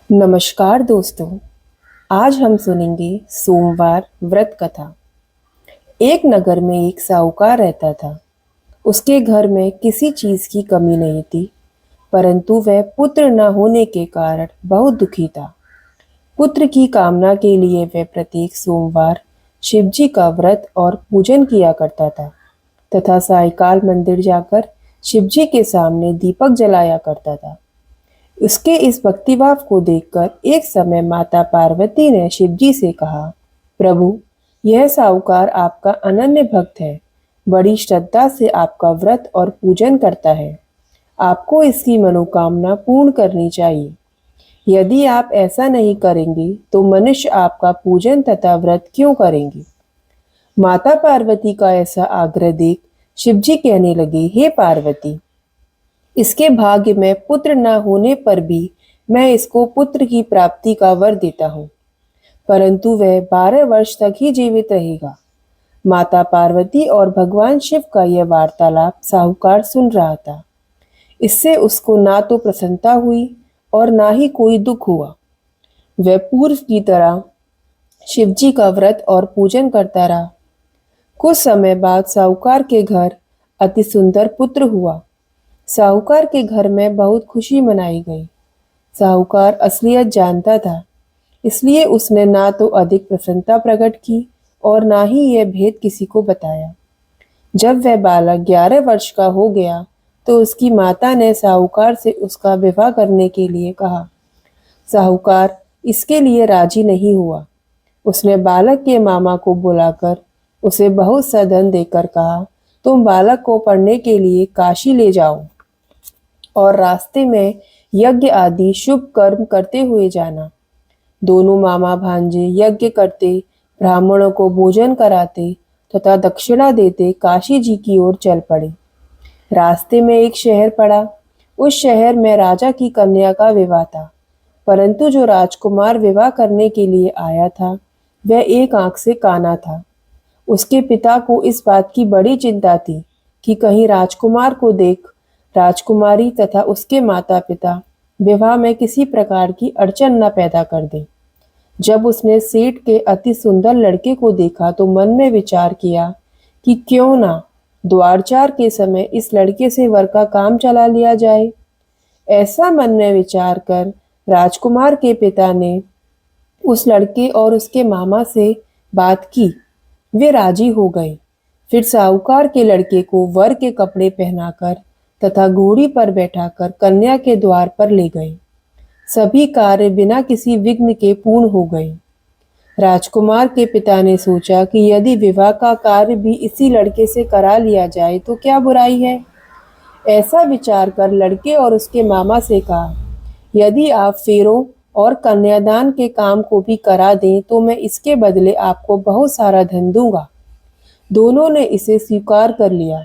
नमस्कार दोस्तों। आज हम सुनेंगे सोमवार व्रत कथा। एक नगर में एक साहूकार रहता था। उसके घर में किसी चीज की कमी नहीं थी, परंतु वह पुत्र न होने के कारण बहुत दुखी था। पुत्र की कामना के लिए वह प्रत्येक सोमवार शिवजी का व्रत और पूजन किया करता था तथा सायंकाल मंदिर जाकर शिवजी के सामने दीपक जलाया करता था। उसके इस भक्तिभाव को देखकर एक समय माता पार्वती ने शिवजी से कहा, प्रभु, यह साहूकार आपका अनन्य भक्त है, बड़ी श्रद्धा से आपका व्रत और पूजन करता है। आपको इसकी मनोकामना पूर्ण करनी चाहिए। यदि आप ऐसा नहीं करेंगे तो मनुष्य आपका पूजन तथा व्रत क्यों करेंगे? माता पार्वती का ऐसा आग्रह देख शिवजी कहने लगे, हे पार्वती, इसके भाग्य में पुत्र न होने पर भी मैं इसको पुत्र की प्राप्ति का वर देता हूँ, परंतु वह 12 वर्ष तक ही जीवित रहेगा। माता पार्वती और भगवान शिव का यह वार्तालाप साहूकार सुन रहा था। इससे उसको ना तो प्रसन्नता हुई और ना ही कोई दुख हुआ। वह पूर्व की तरह शिवजी का व्रत और पूजन करता रहा। कुछ समय बाद साहूकार के घर अति सुंदर पुत्र हुआ। साहूकार के घर में बहुत खुशी मनाई गई। साहूकार असलियत जानता था, इसलिए उसने ना तो अधिक प्रसन्नता प्रकट की और ना ही यह भेद किसी को बताया। जब वह बालक 11 वर्ष का हो गया तो उसकी माता ने साहूकार से उसका विवाह करने के लिए कहा। साहूकार इसके लिए राजी नहीं हुआ। उसने बालक के मामा को बुलाकर उसे बहुत सा धन देकर कहा, तुम बालक को पढ़ने के लिए काशी ले जाओ और रास्ते में यज्ञ आदि शुभ कर्म करते हुए जाना। दोनों मामा भांजे यज्ञ करते, ब्राह्मणों को भोजन कराते तथा दक्षिणा देते काशी जी की ओर चल पड़े। रास्ते में एक शहर पड़ा। उस शहर में राजा की कन्या का विवाह था, परंतु जो राजकुमार विवाह करने के लिए आया था वह एक आंख से काना था। उसके पिता को इस बात की बड़ी चिंता थी कि कहीं राजकुमार को देख राजकुमारी तथा उसके माता पिता विवाह में किसी प्रकार की अड़चन न पैदा कर दें। जब उसने सेठ के अति सुंदर लड़के को देखा तो मन में विचार किया कि क्यों ना द्वारचार के समय इस लड़के से वर का काम चला लिया जाए। ऐसा मन में विचार कर राजकुमार के पिता ने उस लड़के और उसके मामा से बात की। वे राजी हो गए। फिर साहूकार के लड़के को वर के कपड़े पहनाकर तथा घोड़ी पर बैठाकर कन्या के द्वार पर ले गए। सभी कार्य बिना किसी विघ्न के पूर्ण हो गए। राजकुमार के पिता ने सोचा कि यदि विवाह का कार्य भी इसी लड़के से करा लिया जाए तो क्या बुराई है। ऐसा विचार कर लड़के और उसके मामा से कहा, यदि आप फेरों और कन्यादान के काम को भी करा दें तो मैं इसके बदले आपको बहुत सारा धन दूंगा। दोनों ने इसे स्वीकार कर लिया।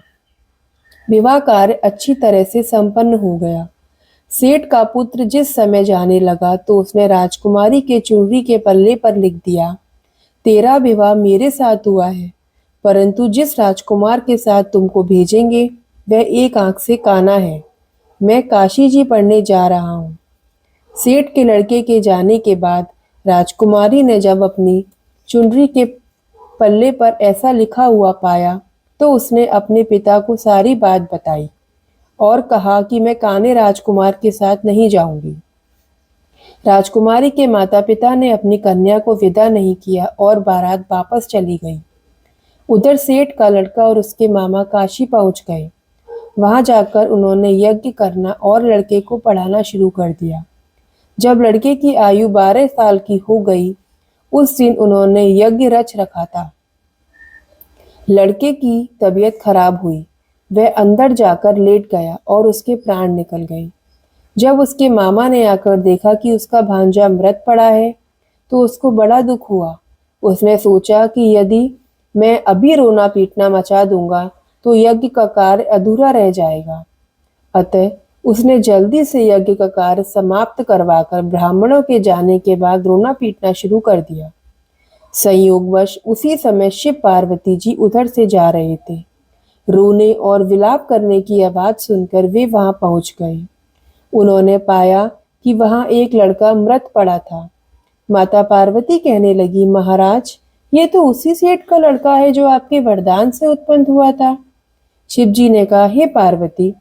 विवाह कार्य अच्छी तरह से संपन्न हो गया। सेठ का पुत्र जिस समय जाने लगा तो उसने राजकुमारी के चुनरी के पल्ले पर लिख दिया, तेरा विवाह मेरे साथ हुआ है, परंतु जिस राजकुमार के साथ तुमको भेजेंगे वह एक आंख से काना है। मैं काशी जी पढ़ने जा रहा हूँ। सेठ के लड़के के जाने के बाद राजकुमारी ने जब अपनी चुनरी के पल्ले पर ऐसा लिखा हुआ पाया तो उसने अपने पिता को सारी बात बताई और कहा कि मैं काने राजकुमार के साथ नहीं जाऊंगी। राजकुमारी के माता पिता ने अपनी कन्या को विदा नहीं किया और बारात वापस चली गई। उधर सेठ का लड़का और उसके मामा काशी पहुंच गए। वहां जाकर उन्होंने यज्ञ करना और लड़के को पढ़ाना शुरू कर दिया। जब लड़के की आयु 12 साल की हो गई, उस दिन उन्होंने यज्ञ रच रखा था। लड़के की तबीयत खराब हुई। वह अंदर जाकर लेट गया और उसके प्राण निकल गए। जब उसके मामा ने आकर देखा कि उसका भांजा मृत पड़ा है तो उसको बड़ा दुख हुआ। उसने सोचा कि यदि मैं अभी रोना पीटना मचा दूंगा तो यज्ञ का कार्य अधूरा रह जाएगा। अतः उसने जल्दी से यज्ञ का कार्य समाप्त करवाकर ब्राह्मणों के जाने के बाद रोना पीटना शुरू कर दिया। संयोगवश उसी समय शिव पार्वती जी उधर से जा रहे थे। रोने और विलाप करने की आवाज सुनकर वे वहां पहुंच गए। उन्होंने पाया कि वहां एक लड़का मृत पड़ा था। माता पार्वती कहने लगी, महाराज, ये तो उसी सेठ का लड़का है जो आपके वरदान से उत्पन्न हुआ था। शिव जी ने कहा, हे पार्वती,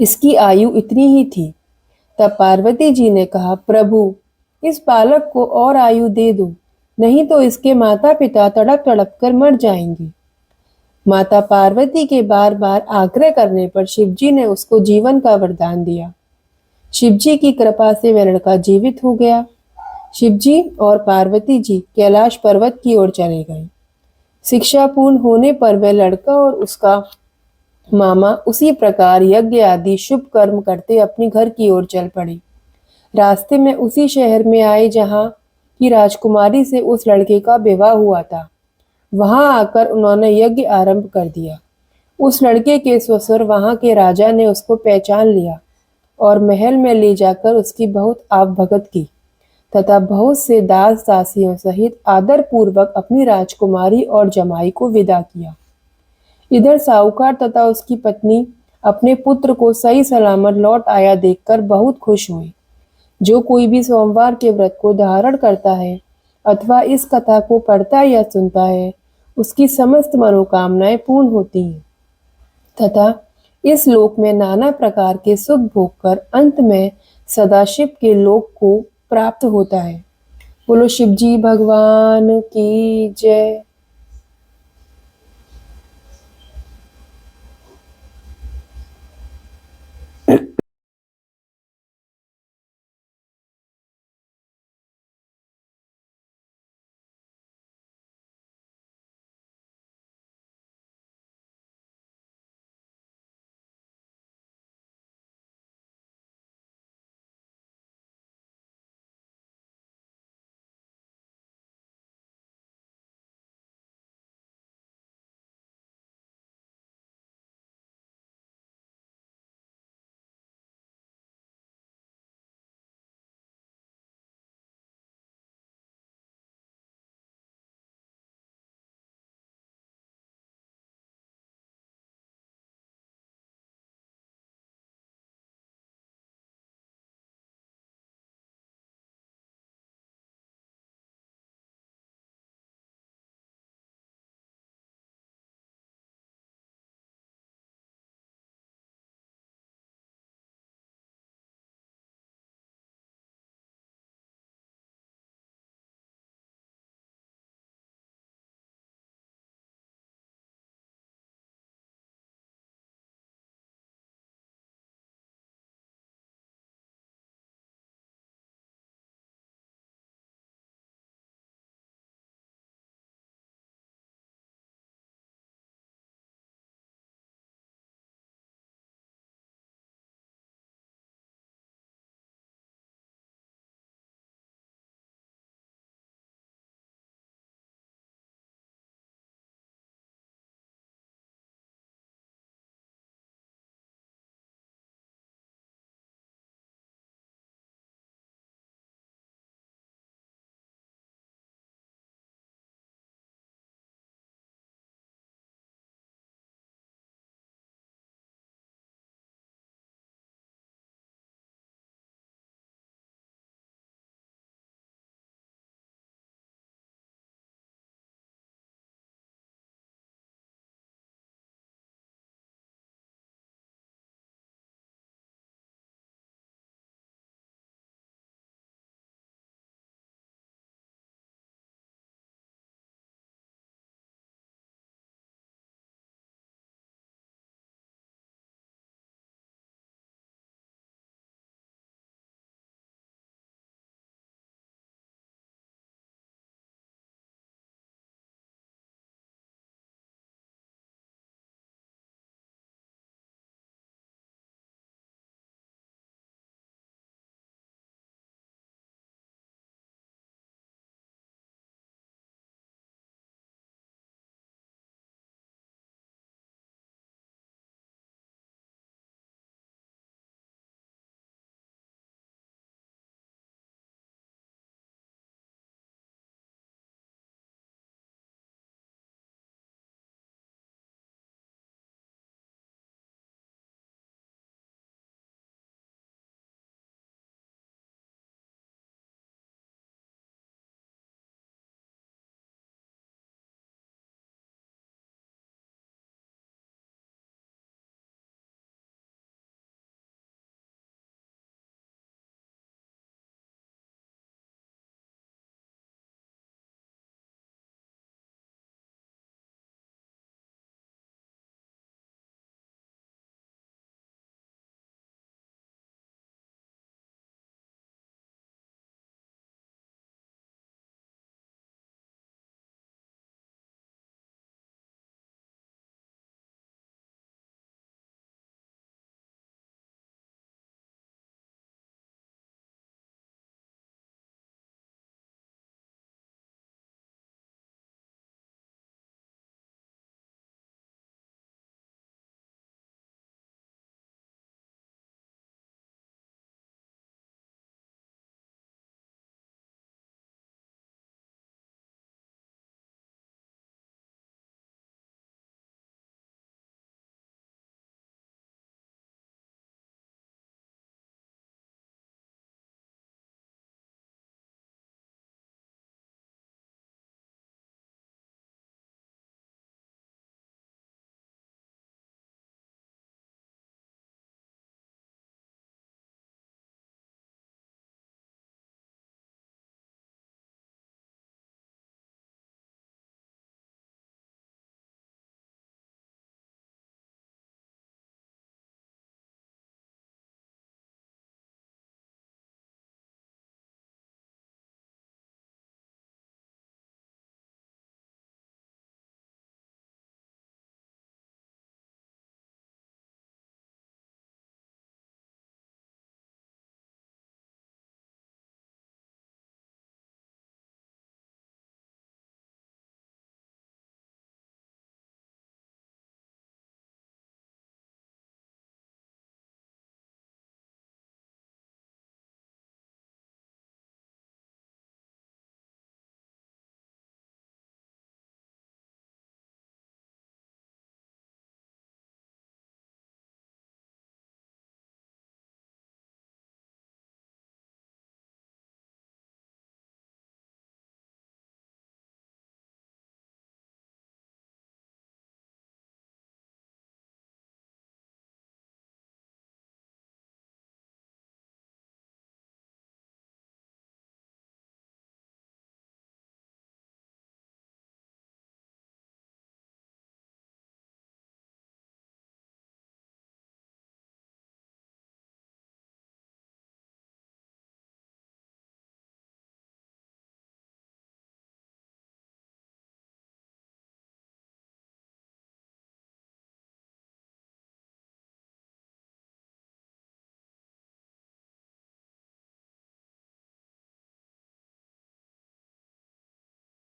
इसकी आयु इतनी ही थी। तब पार्वती जी ने कहा, प्रभु, इस बालक को और आयु दे दो, नहीं तो इसके माता पिता तड़प तड़प कर मर जाएंगे। माता पार्वती के बार बार आग्रह करने पर शिवजी ने उसको जीवन का वरदान दिया। शिवजी की कृपा से वह लड़का जीवित हो गया। शिवजी और पार्वती जी कैलाश पर्वत की ओर चले गए। शिक्षा पूर्ण होने पर वह लड़का और उसका मामा उसी प्रकार यज्ञ आदि शुभ कर्म करते अपने घर की ओर चल पड़े। रास्ते में उसी शहर में आए जहाँ की राजकुमारी से उस लड़के का विवाह हुआ था। वहां आकर उन्होंने यज्ञ आरंभ कर दिया। उस लड़के के ससुर वहां के राजा ने उसको पहचान लिया और महल में ले जाकर उसकी बहुत आवभगत की तथा बहुत से दास दासियों सहित आदर पूर्वक अपनी राजकुमारी और जमाई को विदा किया। इधर साहूकार तथा उसकी पत्नी अपने पुत्र को सही सलामत लौट आया देखकर बहुत खुश हुए। जो कोई भी सोमवार के व्रत को धारण करता है अथवा इस कथा को पढ़ता या सुनता है, उसकी समस्त मनोकामनाएं पूर्ण होती हैं तथा इस लोक में नाना प्रकार के सुख भोग कर अंत में सदाशिव के लोक को प्राप्त होता है। बोलो शिवजी भगवान की जय।